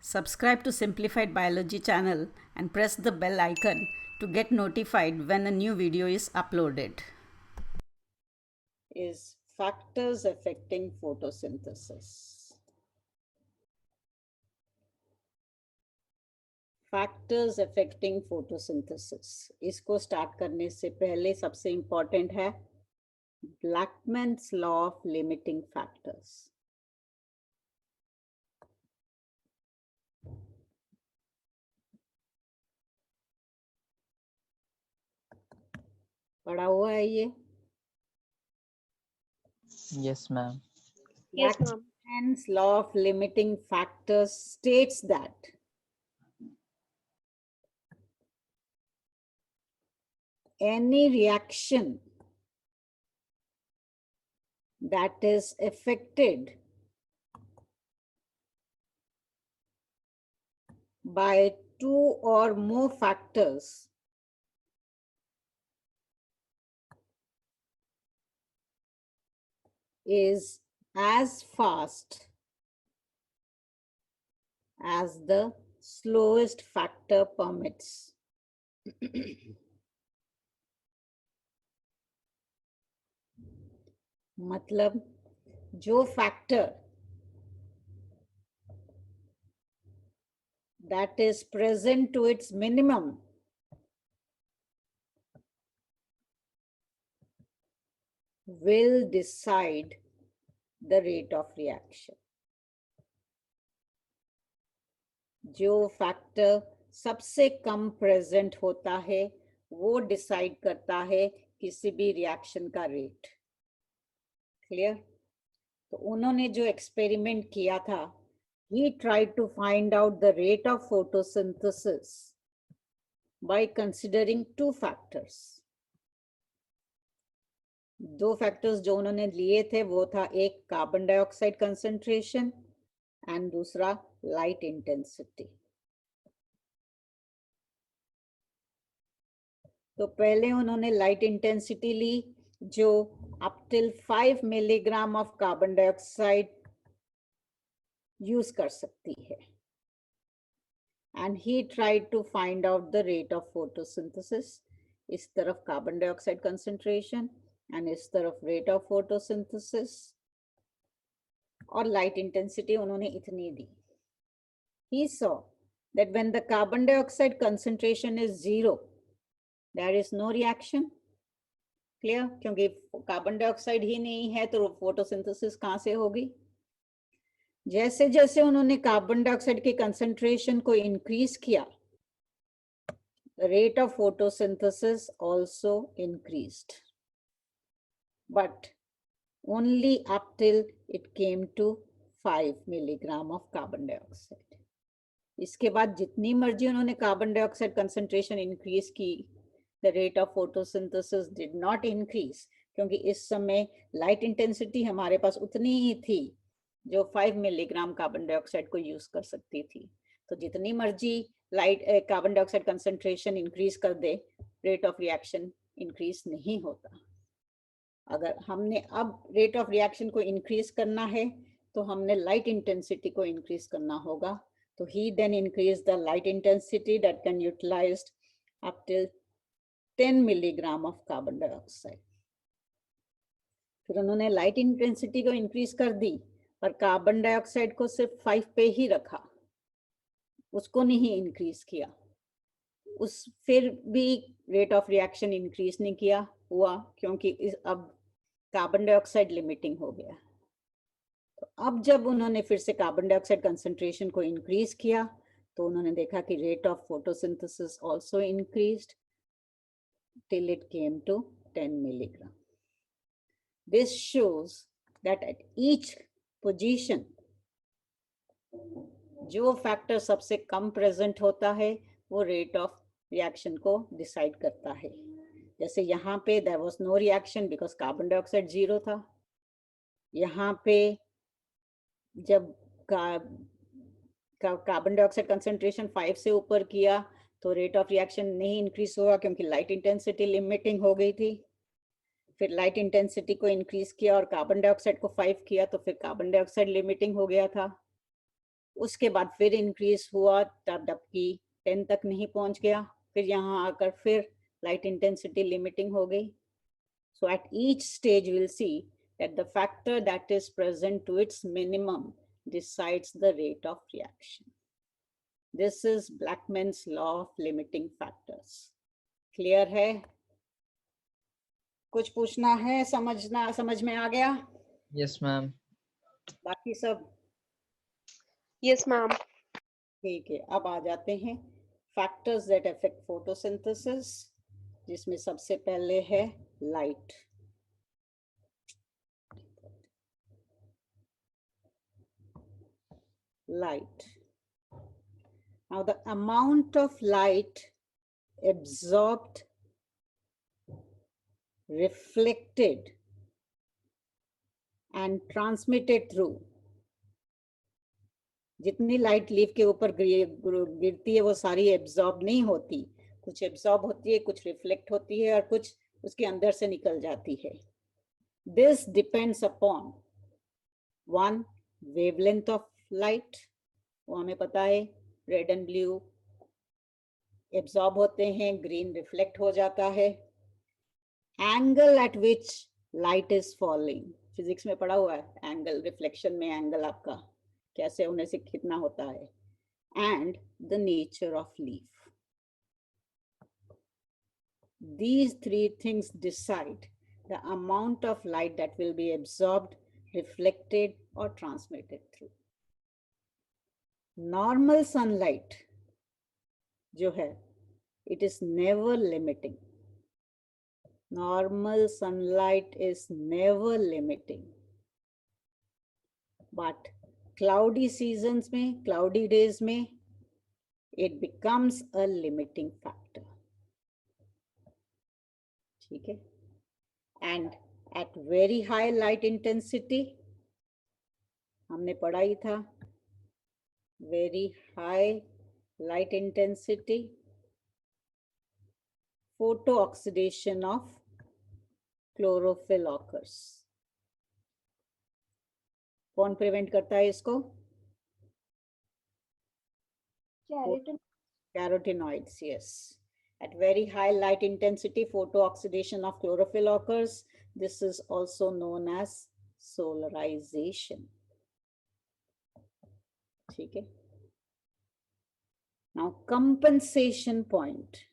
Subscribe to Simplified Biology channel and press the bell icon to get notified when a new video is uploaded. Is factors affecting photosynthesis. Factors affecting photosynthesis. इसको start करने से पहले सबसे important है Blackman's law of limiting factors. पढ़ा हुआ है ये? Yes, ma'am. Yes, ma'am. Blackman's law of limiting factors states that any reaction that is affected by two or more factors is as fast as the slowest factor permits. मतलब जो factor that is present to its minimum will decide the rate of reaction. जो factor सबसे कम present होता है वो decide करता है किसी भी रिएक्शन का रेट. क्लियर? तो उन्होंने जो एक्सपेरिमेंट किया था, he tried to find out the rate of photosynthesis by considering two factors. दो फैक्टर्स जो उन्होंने लिए थे वो था एक कार्बन डाइऑक्साइड कंसंट्रेशन एंड दूसरा लाइट इंटेंसिटी. तो पहले उन्होंने लाइट इंटेंसिटी ली जो up till 5 milligram of carbon dioxide use कर सकती है and he tried to find out the rate of photosynthesis. इस तरफ कार्बन डाइऑक्साइड कंसंट्रेशन एंड इस तरफ रेट ऑफ फोटोसिंथेसिस और लाइट इंटेंसिटी उन्होंने इतनी दी. He saw that when the carbon dioxide concentration is 0, there is no reaction. Clear? क्योंकि carbon dioxide ही नहीं है तो फोटोसिंथेसिस कहाँ से होगी? जैसे जैसे उन्होंने कार्बन डाइऑक्साइड के कंसंट्रेशन को इंक्रीज किया, the rate of photosynthesis also increased, but only up till it came to 5 milligram of carbon dioxide. इसके बाद जितनी मर्जी उन्होंने कार्बन डाइऑक्साइड कंसंट्रेशन इंक्रीज की, the rate of photosynthesis did not increase, क्योंकि इस समय लाइट इंटेंसिटी हमारे पास उतनी ही थी जो 5 मिलीग्राम कार्बन डाइऑक्साइड को यूज कर सकती थी. तो जितनी मर्जी light carbon dioxide concentration increase कर दे, रेट ऑफ रिएक्शन इंक्रीज नहीं होता. अगर हमने अब रेट ऑफ रिएक्शन को इंक्रीज करना है तो हमने लाइट इंटेंसिटी को इंक्रीज करना होगा. So he then increased the light intensity that can utilized up till 10 milligram of carbon dioxide. फिर उन्होंने लाइट इंटेंसिटी को इंक्रीज कर दी पर कार्बन डाइऑक्साइड को सिर्फ 5 पे ही रखा, उसको नहीं इंक्रीज किया. उस फिर भी रेट ऑफ रिएक्शन इंक्रीज नहीं किया हुआ क्योंकि अब कार्बन डाइऑक्साइड लिमिटिंग हो गया. तो अब जब उन्होंने फिर से कार्बन डाइऑक्साइड कंसंट्रेशन को इंक्रीज किया तो उन्होंने देखा कि rate of photosynthesis also increased till it came to 10 milligram. This shows that at each position जो फैक्टर सबसे कम प्रेजेंट होता है वो रेट ऑफ रिएक्शन को डिसाइड करता है. जैसे यहाँ पे there was no reaction because carbon dioxide 0 था. यहाँ पे जब कार्बन डाइऑक्साइड कंसंट्रेशन 5 से ऊपर किया तो रेट ऑफ रिएक्शन नहीं इंक्रीज हुआ क्योंकि लाइट इंटेंसिटी लिमिटिंग हो गई थी. फिर लाइट इंटेंसिटी को इंक्रीज किया और कार्बन डाइऑक्साइड को 5 किया तो फिर कार्बन डाइऑक्साइड लिमिटिंग हो गया था. उसके बाद फिर इंक्रीज हुआ, तब जबकि 10 तक नहीं पहुंच गया, फिर यहाँ आकर फिर लाइट इंटेंसिटी लिमिटिंग हो गई. So at each stage we'll see that the factor that is present to its minimum decides the rate of reaction. This is Blackman's law of limiting factors. Clear है? कुछ पूछना है? समझ में आ गया? Yes, ma'am. बाकी सब Yes, ma'am. ठीक है. अब आ जाते हैं फैक्टर्स दैट अफेक्ट फोटोसिंथेसिस, जिसमें सबसे पहले है light. Light. Now the amount of light absorbed, reflected and transmitted through, जितनी लाइट लीफ के ऊपर गिरती है वो सारी एब्जॉर्ब नहीं होती, कुछ एब्जॉर्ब होती है, कुछ रिफ्लेक्ट होती है और कुछ उसके अंदर से निकल जाती है. This depends upon one, wavelength of light, वो हमें पता है, रेड एंड ब्लू एब्जॉर्ब होते हैं, ग्रीन रिफ्लेक्ट हो जाता है. Angle eight which light is falling, physics में पढ़ा हुआ है, एंगल रिफ्लेक्शन में एंगल आपका कैसे होने से कितना होता है. And the nature of leaf. These three things decide the amount of light that will be absorbed, reflected or transmitted through. Normal sunlight जो है, it is never limiting. Normal sunlight is never limiting. But cloudy seasons में, cloudy days में, it becomes a limiting factor. ठीक है? And at very high light intensity, हमने पढ़ा ही था, very high light intensity, photooxidation of chlorophyll occurs. कौन prevent करता है इसको? Carotenoids, yes. At very high light intensity, photooxidation of chlorophyll occurs. This is also known as solarization. ठीक है? Now, compensation point.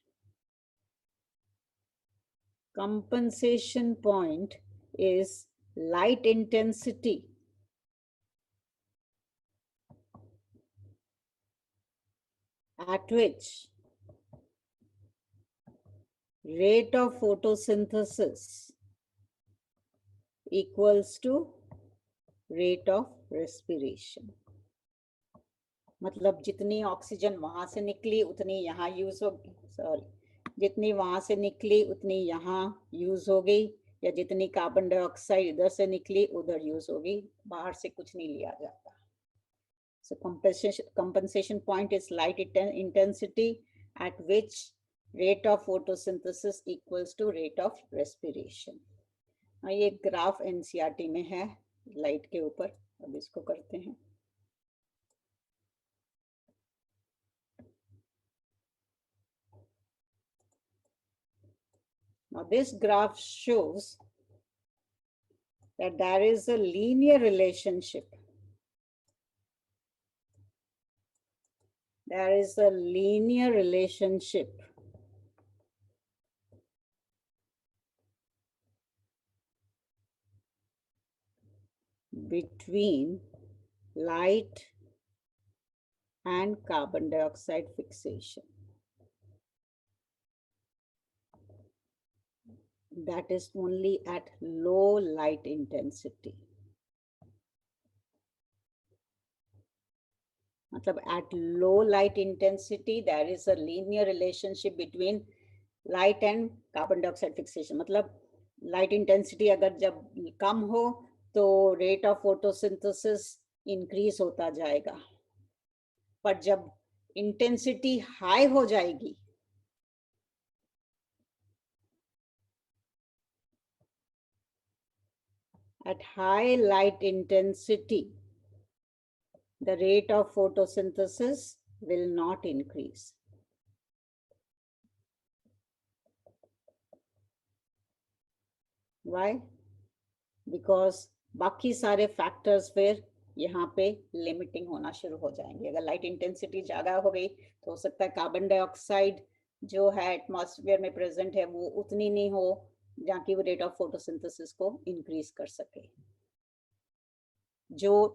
Compensation point is light intensity at which rate of photosynthesis equals to rate of respiration. मतलब जितनी oxygen वहां से निकली उतनी यहाँ use होगी, सॉरी, जितनी वहां से निकली उतनी यहाँ यूज हो गई, या जितनी कार्बन डाइऑक्साइड इधर से निकली उधर यूज होगी, बाहर से कुछ नहीं लिया जाता. So compensation point is light intensity at which rate of photosynthesis equals to rate of respiration. ये ग्राफ एनसीईआरटी में है लाइट के ऊपर, अब इसको करते हैं. Now this graph shows that there is a linear relationship. There is a linear relationship between light and carbon dioxide fixation. That is only at low light intensity. मतलब at low light intensity there is a linear relationship between light and carbon dioxide fixation. मतलब light intensity अगर जब कम हो तो rate of photosynthesis increase होता जाएगा, पर जब intensity high हो जाएगी at high light intensity the rate of photosynthesis will not increase. Why? Because बाकी सारे फैक्टर्स फिर यहाँ पे लिमिटिंग होना शुरू हो जाएंगे. अगर लाइट इंटेंसिटी ज़्यादा हो गई तो हो सकता है कार्बन डाइऑक्साइड जो है एटमॉस्फेयर में प्रेजेंट है वो उतनी नहीं हो जहाँ की वो रेट ऑफ फोटोसिंथेसिस को इंक्रीज कर सके. जो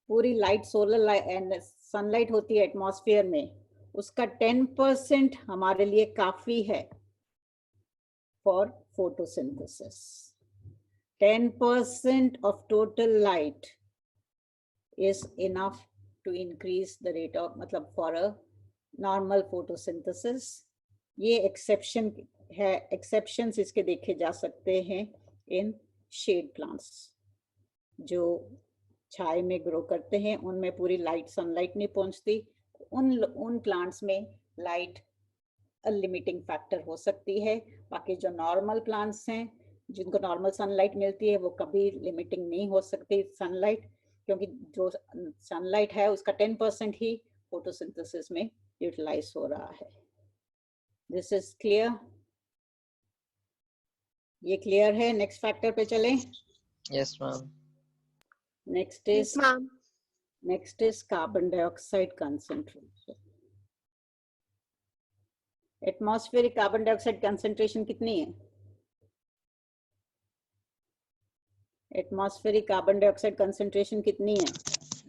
पूरी light solar light and sunlight होती है एटमॉस्फेयर में, उसका 10% हमारे लिए काफी है for photosynthesis. 10% of total light is enough to increase the rate of, मतलब for a normal photosynthesis. ये एक्सेप्शन है, एक्सेप्शंस इसके देखे जा सकते हैं इन शेड प्लांट्स जो छाए में ग्रो करते हैं, उनमें पूरी लाइट सनलाइट नहीं पहुंचती. उन प्लांट्स में लाइट लिमिटिंग फैक्टर हो सकती है. बाकी जो नॉर्मल प्लांट्स हैं जिनको नॉर्मल सनलाइट मिलती है वो कभी लिमिटिंग नहीं हो सकती सनलाइट, क्योंकि जो सनलाइट है उसका 10% ही फोटोसिंथेसिस में यूटिलाइज हो रहा है. This is clear? ये क्लियर है? नेक्स्ट फैक्टर पे चलें. Yes ma'am. Next Yes, is ma'am. Next is carbon dioxide concentration. Atmospheric carbon dioxide concentration कितनी है? एटमॉस्फेरिक कार्बन डाइऑक्साइड कंसंट्रेशन कितनी है?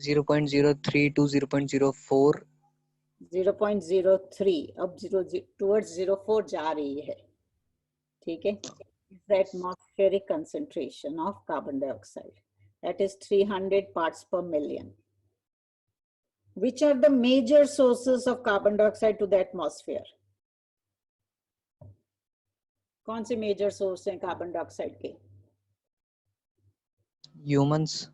0.03 to 0.04. 0.03. अब 0 टुवर्ड्स 0.4 जा रही है. ठीक है. The atmospheric concentration of carbon dioxide, that is 300 parts per million. Which are the major sources of carbon dioxide to the atmosphere? कौन से मेजर सोर्स हैं कार्बन डाइऑक्साइड के? Humans,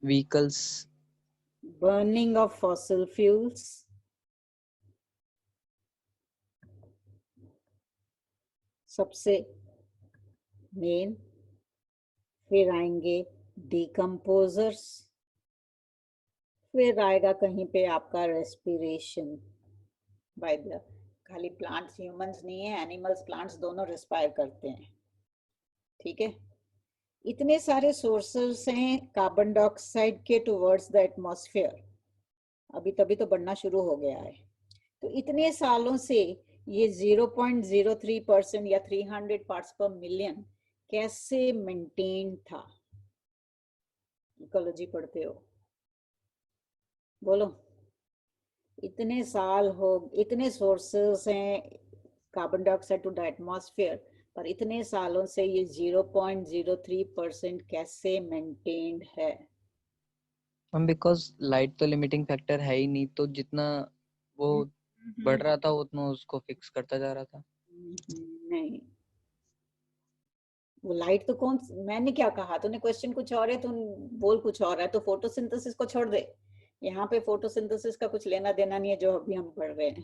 vehicles, burning of fossil fuels, सबसे main. फिर आएंगे decomposers. फिर आएगा कहीं पे आपका रेस्पिरेशन बाय द, खाली प्लांट्स, ह्यूमंस नहीं है, एनिमल्स प्लांट्स दोनों रेस्पायर करते हैं. ठीक है. इतने सारे सोर्सेस हैं कार्बन डाइऑक्साइड के टुवर्ड्स द एटमॉस्फेयर. अभी तभी तो बढ़ना शुरू हो गया है. तो इतने सालों से ये 0.03% या 300 पार्ट्स पर मिलियन कैसे मेंटेन था? इकोलॉजी पढ़ते हो, बोलो. इतने साल हो, इतने सोर्सेस हैं carbon dioxide to the atmosphere, पर इतने सालों से ये 0.03% कैसे मेंटेन्ड है? मैम बिकॉज लाइट तो लिमिटिंग फैक्टर है ही नहीं, तो जितना वो बढ़ रहा था उतना उसको फिक्स करता जा रहा था. नहीं, वो लाइट तो कौन, मैंने क्या कहा? तूने क्वेश्चन कुछ और है, तू बोल कुछ और है. तो फोटोसिंथेसिस को छोड़ दे. यहाँ पे फोटोसिंथेसिस का कुछ लेना देना नहीं है जो अभी हम पढ़ रहे हैं,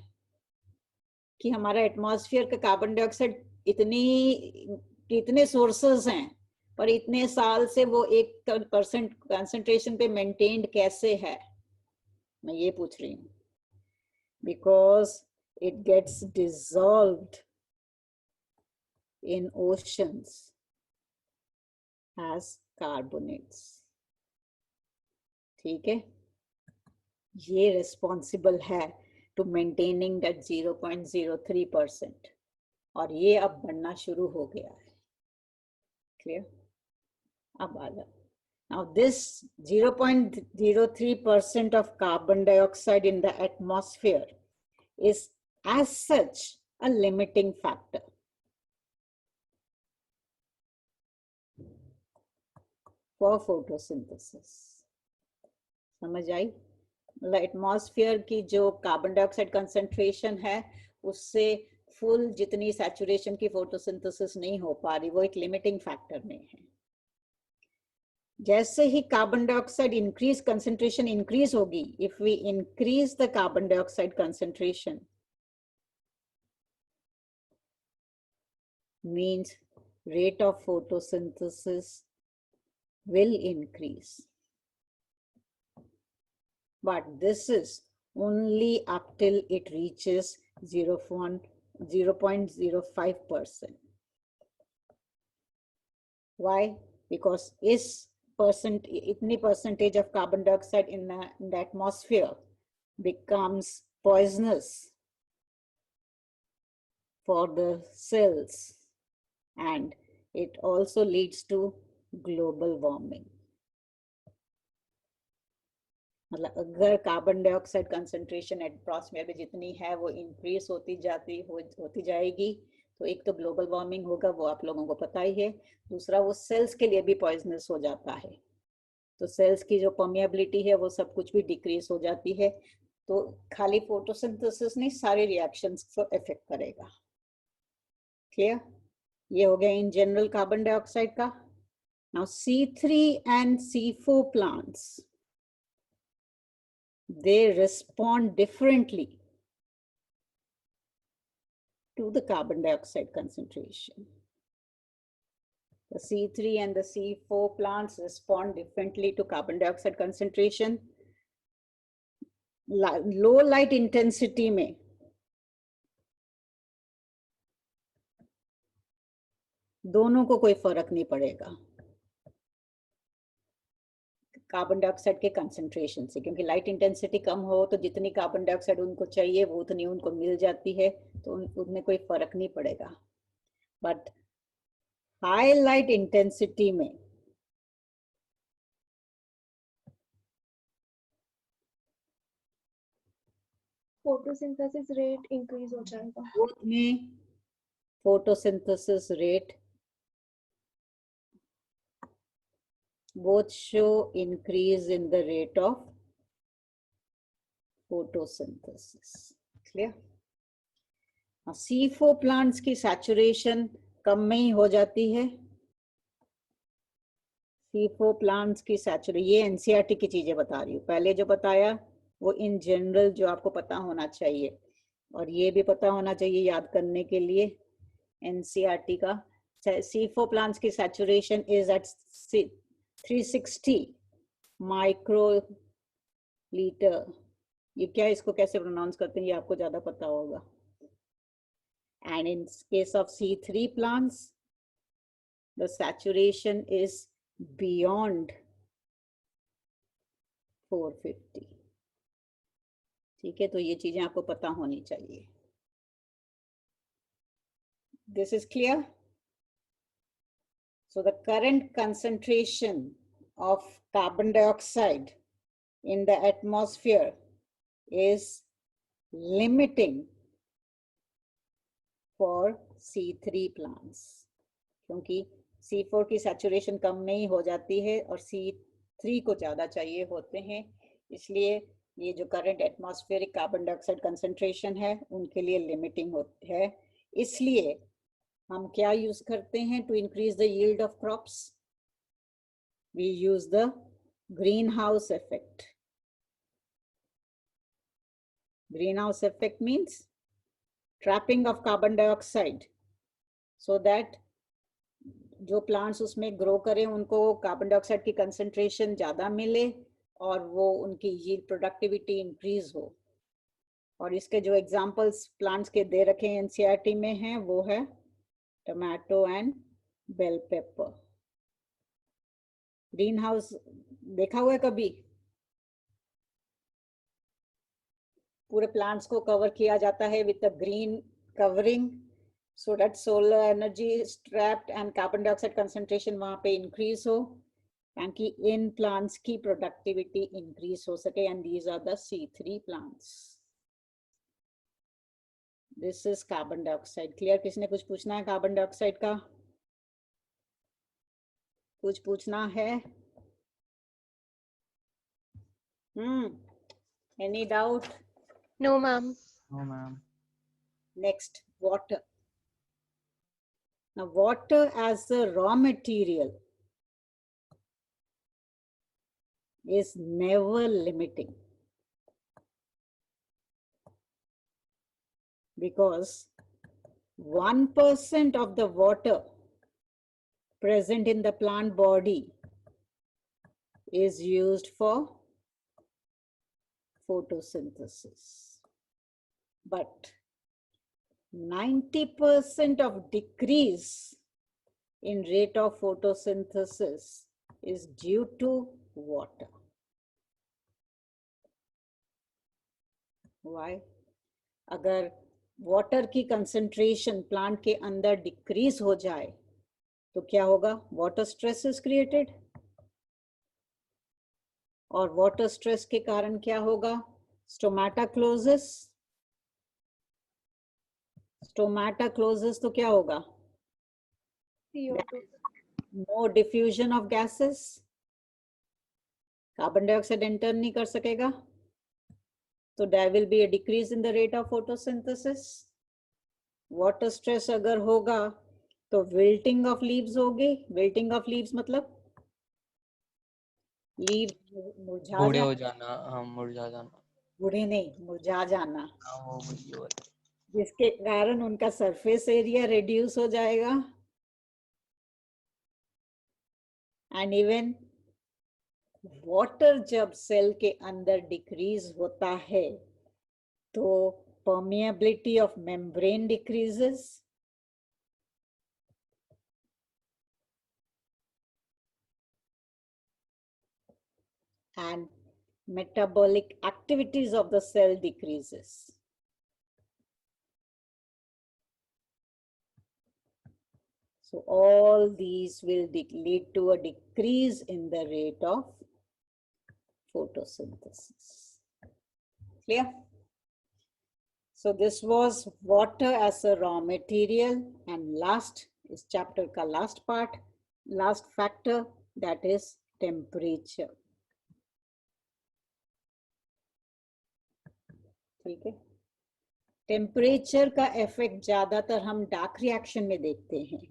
कि हमारा एटमॉस्फेयर का कार्बन डाइऑक्साइड इतने सोर्सेस हैं, पर इतने साल से वो 1% कंसंट्रेशन पे मेंटेन्ड कैसे है, मैं ये पूछ रही हूँ. Because it gets dissolved in oceans as carbonates. ठीक है. ये रिस्पॉन्सिबल है टू मेंटेनिंग दैट 0.03%, और ये अब बढ़ना शुरू हो गया है. क्लियर? अब आ जाओ. Now this 0.03% of carbon dioxide in the atmosphere is as such a limiting factor. For photosynthesis. समझ आई? एटमॉस्फेयर की जो कार्बन डाइऑक्साइड कंसंट्रेशन है उससे फुल जितनी सैचुरेशन की फोटोसिंथेसिस नहीं हो पा रही, वो एक लिमिटिंग फैक्टर में है. जैसे ही carbon dioxide increase, concentration increase होगी, if we increase the carbon dioxide concentration means rate of photosynthesis will increase. But this is only up till it reaches 0.05%. Why? Because itni percentage of carbon dioxide in the atmosphere becomes poisonous for the cells, and it also leads to global warming. मतलब अगर carbon dioxide concentration atmosphere में जितनी है वो increase होती जाएगी, तो एक तो ग्लोबल वार्मिंग होगा, वो आप लोगों को पता ही है। दूसरा, वो सेल्स के लिए भी पॉइजनस हो जाता है, तो सेल्स की जो परमिएबिलिटी है वो सब कुछ भी डिक्रीज हो जाती है। तो खाली फोटोसिंथेसिस नहीं, सारे रिएक्शंस को इफेक्ट करेगा। क्लियर? ये हो गया इन जनरल कार्बन डाइऑक्साइड का। Now C3 and C4 plants, they respond differently to the carbon dioxide concentration. The C3 and the C4 plants respond differently to carbon dioxide concentration. Low light intensity में दोनों को कोई फर्क नहीं पड़ेगा carbon dioxide के concentration से, क्योंकि लाइट इंटेंसिटी कम हो तो जितनी कार्बन डाइऑक्साइड उनको चाहिए वो उतनी उनको मिल जाती है, तो उनमें कोई फर्क नहीं पड़ेगा। बट हाई लाइट इंटेंसिटी में फोटोसिंथेसिस रेट इंक्रीज हो जाएगा। में photosynthesis rate both show increase in the rate of photosynthesis. Clear? Now, C4 plants की saturation कम में ही हो जाती है। C4 plants की saturation, ये NCERT की चीजें बता रही हूँ, पहले जो बताया वो इन जनरल जो आपको पता होना चाहिए, और ये भी पता होना चाहिए याद करने के लिए NCERT का। C4 plants की saturation is at 360 माइक्रोलीटर। ये क्या, इसको कैसे प्रोनाउंस करते हैं ये आपको ज्यादा पता होगा। And in case of C3 plants, the saturation is beyond 450. ठीक है, तो ये चीजें आपको पता होनी चाहिए। This is clear? So the current concentration of carbon dioxide in the atmosphere is limiting for C3 plants, क्योंकि C4 की saturation कम में ही हो जाती है और C3 को ज़्यादा चाहिए होते हैं, इसलिए ये जो current atmospheric carbon dioxide concentration है उनके लिए limiting है। इसलिए हम क्या यूज करते हैं to increase the yield of crops? We use the greenhouse effect. Greenhouse effect means trapping of carbon dioxide, so that जो प्लांट्स उसमें ग्रो करें उनको कार्बन डाइऑक्साइड की कंसंट्रेशन ज़्यादा मिले और वो उनकी यील्ड प्रोडक्टिविटी इंक्रीज हो। और इसके जो एग्जांपल्स प्लांट्स के दे रखे हैं एनसीईआरटी में हैं वो है tomato and bell pepper. Greenhouse देखा हुआ है कभी? पूरे प्लांट्स को कवर किया जाता है with the green covering, so that solar energy is trapped and carbon dioxide concentration वहाँ पे increase हो, ताकि इन plants की productivity increase हो सके, and these are the C3 plants. This is carbon dioxide. Clear? किसने कुछ पूछना है carbon dioxide का? कुछ पूछना है? Any doubt? No, ma'am. No, ma'am. Next, water. Now, water as the raw material is never limiting, because 1% of the water present in the plant body is used for photosynthesis. But 90% of decrease in rate of photosynthesis is due to water. Why? अगर water की concentration plant के अंदर decrease हो जाए तो क्या होगा? Water stress is created, और वाटर स्ट्रेस के कारण क्या होगा? Stomata clozes. स्टोमाटा क्लोजिस तो क्या होगा? CO2. No diffusion of gases, carbon dioxide enter नहीं कर सकेगा, तो there will be a decrease in the rate of photosynthesis. Water stress अगर होगा तो विल्टिंग ऑफ लीव्स होगी। विल्टिंग ऑफ लीव्स मतलब लीव मुरझा बूढ़े जाना। हो जाना, हाँ मुरझा जाना, बूढ़े नहीं, मुरझा जाना, हाँ वो वही वाला। जिसके कारण उनका सरफेस एरिया रिड्यूस हो जाएगा। एंड इवन वाटर जब सेल के अंदर डिक्रीज होता है तो permeability of membrane decreases, and metabolic activities of the cell decreases. So all these will lead to a decrease in the rate of photosynthesis. Clear? So this was water as a raw material, and last is chapter ka last part, last factor, that is temperature. ठीक है? Temperature का effect ज्यादातर हम dark reaction में देखते हैं.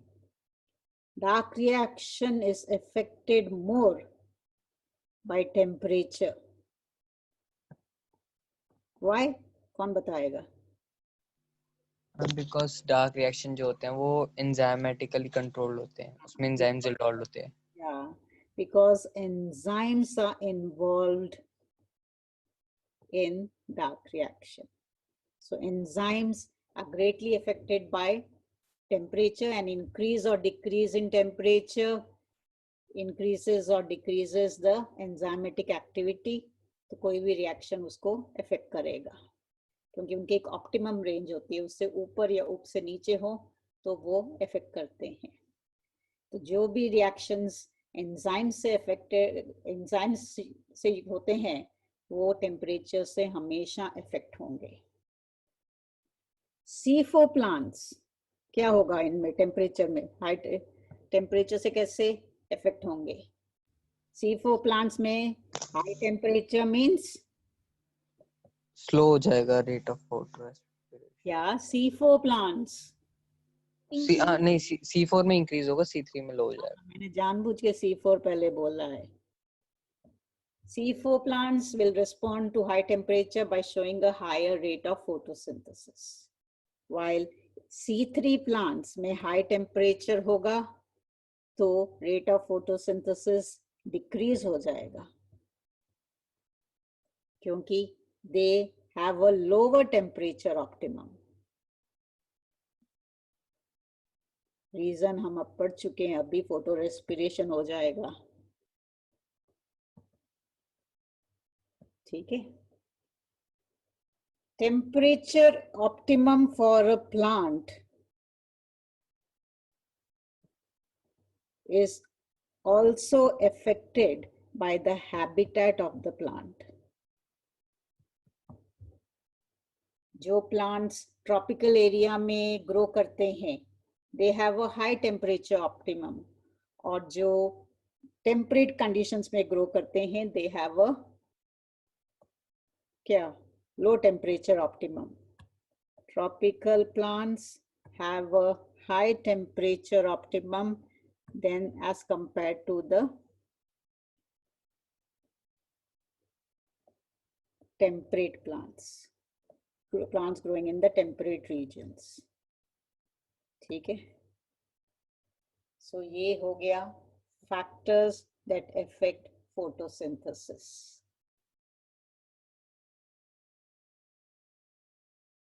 Dark reaction is affected more by temperature. Why? कौन बताएगा? बिकॉज डार्क रिएक्शन जो होते हैं वो एंजाइमेटिकली कंट्रोल होते हैं, उसमें एंजाइम्स इन्वॉल्व होते हैं. Yeah, because enzymes are involved in dark reaction. So enzymes are greatly affected by temperature, and increase or decrease in temperature increases or decreases the enzymatic activity. तो कोई भी reaction उसको affect करेगा, क्योंकि उनकी एक ऑप्टिमम रेंज होती है, उससे ऊपर या उससे नीचे हो तो वो अफेक्ट करते हैं. तो जो भी रिएक्शंस एंजाइम से अफेक्टेड, एंजाइम से होते हैं, वो टेम्परेचर से हमेशा अफेक्ट होंगे. C4 प्लांट्स क्या होगा इनमें? टेम्परेचर में, हाई टेम्परेचर से कैसे अफेक्ट होंगे? C4 प्लांट्स में हाई टेम्परेचर मींस स्लो हो जाएगा रेट ऑफ फोटो. क्या? C4 प्लांट्स नहीं, C4 में इंक्रीज होगा, C3 में लो हो जाएगा. मैंने जानबूझ के C4 पहले बोला है. C4 plants will respond to high temperature by showing a higher rate of photosynthesis, while C3 plants में high temperature होगा तो rate of photosynthesis decrease हो जाएगा, क्योंकि they have a lower temperature optimum. Reason हम अब पढ़ चुके हैं, अभी फोटो रेस्पिरेशन हो जाएगा. ठीक है? Temperature optimum for a plant is also affected by the habitat of the plant. जो plants tropical area में grow करते हैं, they have a high temperature optimum, और जो temperate conditions में grow करते हैं, they have a क्या? Low temperature optimum. Tropical plants have a high temperature optimum than as compared to the temperate plants, plants growing in the temperate regions. ठीक है? So ये हो गया factors that affect photosynthesis.